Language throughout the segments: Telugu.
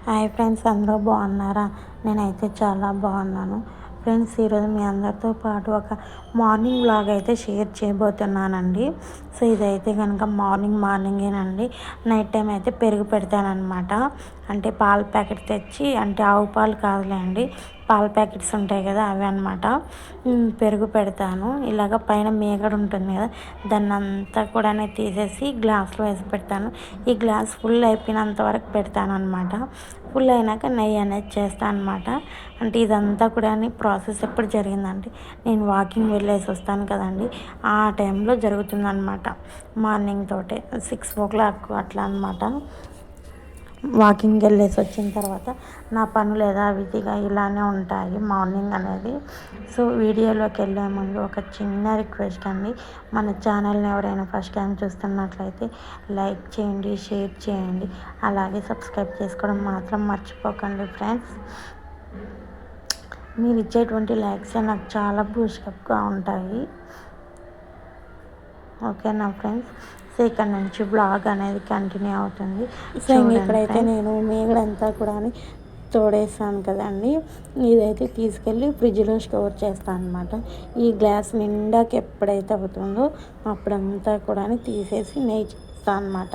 హాయ్ ఫ్రెండ్స్, అందరూ బాగున్నారా? నేనైతే చాలా బాగున్నాను. ఫ్రెండ్స్, ఈరోజు మీ అందరితో పాటు ఒక మార్నింగ్ వ్లాగ్ అయితే షేర్ చేయబోతున్నానండి. సో ఇదైతే కనుక మార్నింగేనండి. నైట్ టైం అయితే పెరుగు పెడతానమాట. అంటే పాల ప్యాకెట్ తెచ్చి, అంటే ఆవు పాలు కాదులేండి, పాల ప్యాకెట్స్ ఉంటాయి కదా, అవి అనమాట. పెరుగు పెడతాను. ఇలాగ పైన మేగడ ఉంటుంది కదా, దాన్ని అంతా కూడా తీసేసి గ్లాస్లో వేసి పెడతాను. ఈ గ్లాస్ ఫుల్ అయిపోయినంత వరకు పెడతాను అనమాట. ఫుల్ అయినాక నెయ్యి అనేది చేస్తాను అనమాట. అంటే ఇదంతా కూడా ప్రాసెస్ ఎప్పుడు జరిగిందంటే, నేను వాకింగ్ వెళ్ళేసి వస్తాను కదండి, ఆ టైంలో జరుగుతుందన్నమాట. మార్నింగ్ తోటే 6 o'clock అట్లా అనమాట. వాకింగ్ వెళ్ళేసి వచ్చిన తర్వాత నా పనులు యథావిధిగా ఇలానే ఉంటాయి మార్నింగ్ అనేది. సో వీడియోలోకి వెళ్ళే ముందు ఒక చిన్న రిక్వెస్ట్ అండి, మన ఛానల్ని ఎవరైనా ఫస్ట్ టైం చూస్తున్నట్లయితే లైక్ చేయండి, షేర్ చేయండి, అలాగే సబ్స్క్రైబ్ చేసుకోవడం మాత్రం మర్చిపోకండి ఫ్రెండ్స్. మీరు ఇచ్చేటువంటి లైక్స్ నాకు చాలా బూస్టప్గా ఉంటాయి. ఓకేనా ఫ్రెండ్స్? సో ఇక్కడ నుంచి బ్లాగ్ అనేది కంటిన్యూ అవుతుంది. సో ఇక్కడైతే నేను మేగడంతా కూడా తోడేసాను కదండి, ఇదైతే తీసుకెళ్ళి ఫ్రిడ్జ్లో స్టోర్ చేస్తాను అనమాట. ఈ గ్లాస్ నిండాకి ఎప్పుడైతే అవుతుందో అప్పుడంతా కూడా తీసేసి నెయ్యి చేస్తాను అనమాట.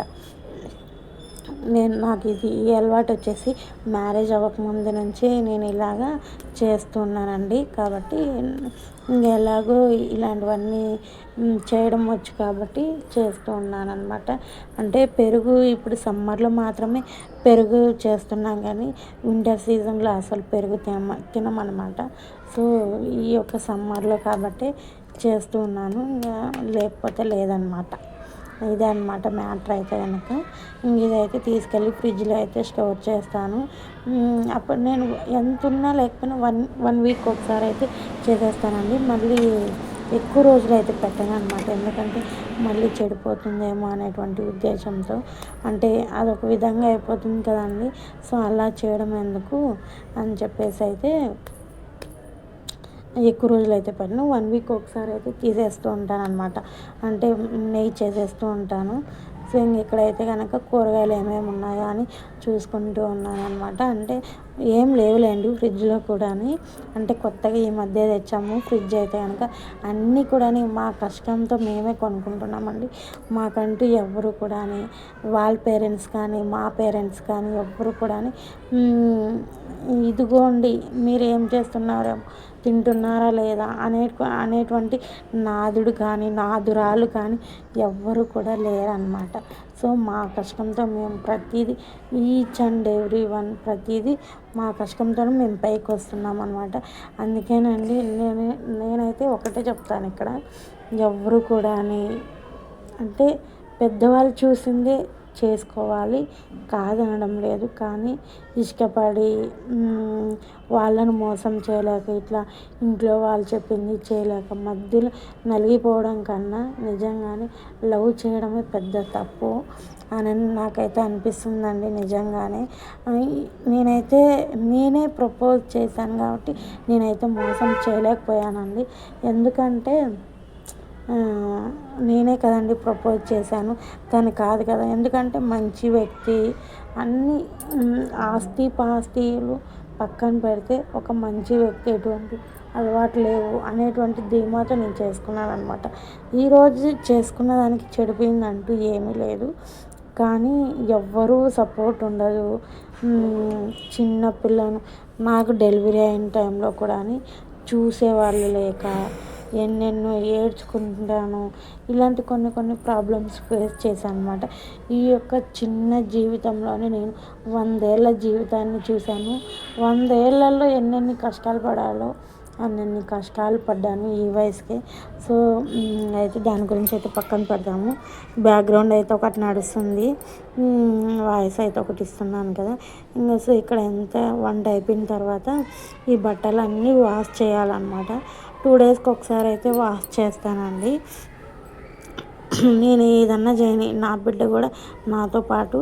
నాకు ఈ అలవాటు వచ్చేసి మ్యారేజ్ అవ్వకముందు నుంచి నేను ఇలాగా చేస్తున్నానండి. కాబట్టి ఎలాగో ఇలాంటివన్నీ చేయడం వచ్చు కాబట్టి చేస్తూ ఉన్నాను అనమాట. అంటే పెరుగు ఇప్పుడు సమ్మర్లో మాత్రమే పెరుగు చేస్తున్నాం, కానీ వింటర్ సీజన్లో అసలు పెరుగు తినమన్నమాట. సో ఈ యొక్క సమ్మర్లో కాబట్టి చేస్తూ ఉన్నాను, లేకపోతే లేదనమాట. ఇదే అనమాట మ్యాటర్ అయితే కనుక. ఇదైతే తీసుకెళ్ళి ఫ్రిడ్జ్లో అయితే స్టోర్ చేస్తాను. అప్పుడు నేను ఎంత ఉన్నా లేకపోయినా వన్ వీక్ ఒకసారి అయితే చేసేస్తానండి. మళ్ళీ ఎక్కువ రోజులు అయితే పెట్టను అనమాట, ఎందుకంటే మళ్ళీ చెడిపోతుందేమో అనేటువంటి ఉద్దేశంతో. అంటే అదొక విధంగా అయిపోతుంది కదండి, సో అలా చేయడం ఎందుకు అని చెప్పేసి అయితే ఎక్కువ రోజులు అయితే పెట్టను. 1 week ఒకసారి అయితే తీసేస్తూ ఉంటాను అనమాట. అంటే నెయ్యి చేసేస్తూ ఉంటాను. సో ఇక్కడైతే కనుక కూరగాయలు ఏమేమి ఉన్నాయో అని చూసుకుంటూ ఉన్నాను అనమాట. అంటే ఏం లేవులేండి ఫ్రిడ్జ్లో కూడా. అంటే కొత్తగా ఈ మధ్య తెచ్చాము ఫ్రిడ్జ్ అయితే కనుక. అన్నీ కూడా మా కష్టంతో మేమే కొనుక్కుంటున్నామండి. మాకంటూ ఎవరు కూడా, వాళ్ళ పేరెంట్స్ కానీ మా పేరెంట్స్ కానీ ఎవ్వరు కూడా ఇదిగోండి మీరు ఏం చేస్తున్నారో, తింటున్నారా లేదా అనేటువంటి నాదుడు కానీ నాదురాలు కానీ ఎవ్వరు కూడా లేరనమాట. సో మా కష్టంతో మేము ప్రతిదీ, ఈచ్ అండ్ ఎవ్రీ వన్ ప్రతిదీ మా కష్టంతో మేము పైకి వస్తున్నాం అనమాట. అందుకేనండి నేనైతే ఒకటే చెప్తాను ఇక్కడ, ఎవ్వరు కూడా అంటే పెద్దవాళ్ళు చూసిందే చేసుకోవాలి కాదనడం లేదు, కానీ ఇష్టపడి వాళ్ళను మోసం చేయలేక, ఇట్లా ఇంట్లో వాళ్ళు చెప్పింది చేయలేక మధ్యలో నలిగిపోవడం కన్నా నిజంగానే లవ్ చేయడమే పెద్ద తప్పు అని నాకైతే అనిపిస్తుందండి. నిజంగానే నేనే ప్రపోజ్ చేశాను కాబట్టి నేనైతే మోసం చేయలేకపోయానండి. ఎందుకంటే నేనే కదండి ప్రపోజ్ చేశాను, తను కాదు కదా. ఎందుకంటే మంచి వ్యక్తి, అన్నీ పాస్తీలు పక్కన పెడితే ఒక మంచి వ్యక్తి, ఎటువంటి అలవాటు లేవు అనేటువంటి ధీమాతో నేను చేసుకున్నాను అనమాట. ఈరోజు చేసుకున్న దానికి చెడిపోయిందంటూ ఏమీ లేదు, కానీ ఎవ్వరూ సపోర్ట్ ఉండదు. చిన్న పిల్లను నాకు డెలివరీ అయిన టైంలో కూడా చూసేవాళ్ళు లేక ఎన్నెన్నో ఏడ్చుకుంటాను. ఇలాంటి కొన్ని ప్రాబ్లమ్స్ ఫేస్ చేశాను అనమాట. ఈ యొక్క చిన్న జీవితంలోనే నేను 100 ఏళ్ళ జీవితాన్ని చూశాను. 100 ఏళ్ళల్లో ఎన్నెన్ని కష్టాలు పడాలో అన్నన్ని కష్టాలు పడ్డాను ఈ వయసుకే. సో అయితే దాని గురించి అయితే పక్కన పెడదాము. బ్యాక్గ్రౌండ్ అయితే ఒకటి నడుస్తుంది, వాయిస్ అయితే ఒకటి ఇస్తున్నాను కదా. ఇంకా సో ఇక్కడ ఎంత వంట అయిపోయిన తర్వాత ఈ బట్టలన్నీ వాష్ చేయాలన్నమాట. 2 daysకి ఒకసారి అయితే వాష్ చేస్తానండి. నేను ఏదన్నా చేయని, నా బిడ్డ కూడా నాతో పాటు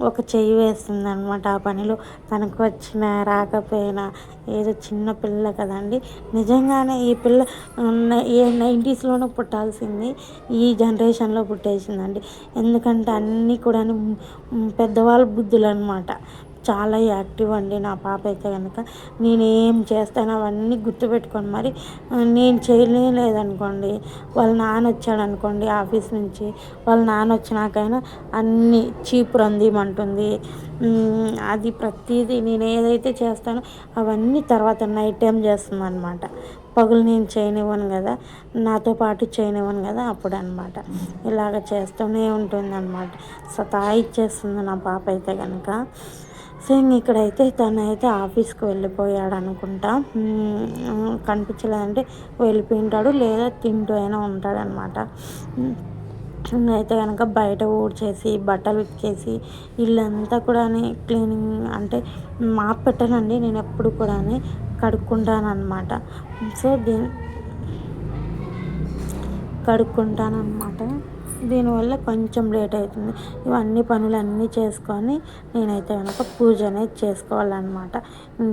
ఒక చెయ్యి వేస్తుంది అనమాట ఆ పనిలో. తనకు వచ్చినా రాకపోయినా, ఏదో చిన్న పిల్ల కదండి. నిజంగానే ఈ పిల్ల 90sలోనే పుట్టాల్సింది, ఈ జనరేషన్లో పుట్టేసిందండి. ఎందుకంటే అన్నీ కూడా పెద్దవాళ్ళ బుద్ధులు అనమాట. చాలా యాక్టివ్ అండి నా పాప అయితే కనుక. నేనేం చేస్తానో అవన్నీ గుర్తుపెట్టుకొని మరి నేను చేయలేదనుకోండి, వాళ్ళ నాన్న వచ్చాడనుకోండి ఆఫీస్ నుంచి, వాళ్ళ నాన్న వచ్చినాకైనా అన్నీ చీపురు అందిమంటుంది. అది ప్రతిదీ నేను ఏదైతే చేస్తానో అవన్నీ తర్వాత నైట్ టైం చేస్తుంది అనమాట. పగులు నేను చేయనివ్వను కదా, నాతో పాటు చేయనివ్వను కదా, అప్పుడు అనమాట ఇలాగ చేస్తూనే ఉంటుంది అనమాట. సతాయిచ్చేస్తుంది నా పాప అయితే కనుక. సో ఇక్కడైతే తనైతే ఆఫీస్కి వెళ్ళిపోయాడు అనుకుంటా, కనిపించలేదంటే వెళ్ళిపోయింటాడు, లేదా తింటూ అయినా ఉంటాడనమాట. అయితే కనుక బయట ఊడ్చేసి బట్టలు ఉతికేసి ఇల్లంతా కూడా క్లీనింగ్ అంటే మాప్ పెట్టానండి నేను ఎప్పుడు కూడా కడుక్కుంటాను అనమాట. సో కడుక్కుంటానమాట. దీనివల్ల కొంచెం లేట్ అవుతుంది. ఇవన్నీ పనులన్నీ చేసుకొని నేనైతే కనుక పూజ అనేది చేసుకోవాలన్నమాట.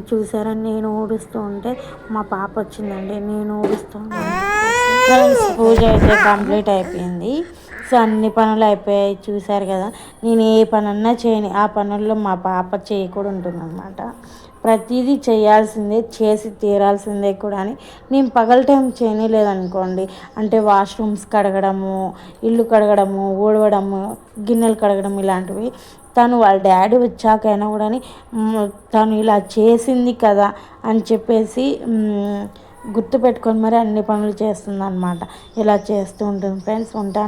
చూసారా, నేను ఊడుస్తూ ఉంటే మా పాప వచ్చిందండి. నేను ఊడుస్తూ పూజ అయితే కంప్లీట్ అయిపోయింది. సో అన్ని పనులు అయిపోయాయి, చూశారు కదా. నేను ఏ పనన్నా చేయని ఆ పనుల్లో మా పాప చేయకూడా ఉంటుందన్నమాట. ప్రతిదీ చేయాల్సిందే, చేసి తీరాల్సిందే కూడా అని. నేను పగల టైం చేయలేదనుకోండి, అంటే వాష్రూమ్స్ కడగడము, ఇల్లు కడగడము, ఊడవడము, గిన్నెలు కడగడం ఇలాంటివి తను వాళ్ళ డాడీ వచ్చాకైనా కూడా తను ఇలా చేసింది కదా అని చెప్పేసి గుర్తుపెట్టుకొని మరి అన్ని పనులు చేస్తుంది అనమాట. ఇలా చేస్తూ ఉంటుంది ఫ్రెండ్స్. ఉంటాను.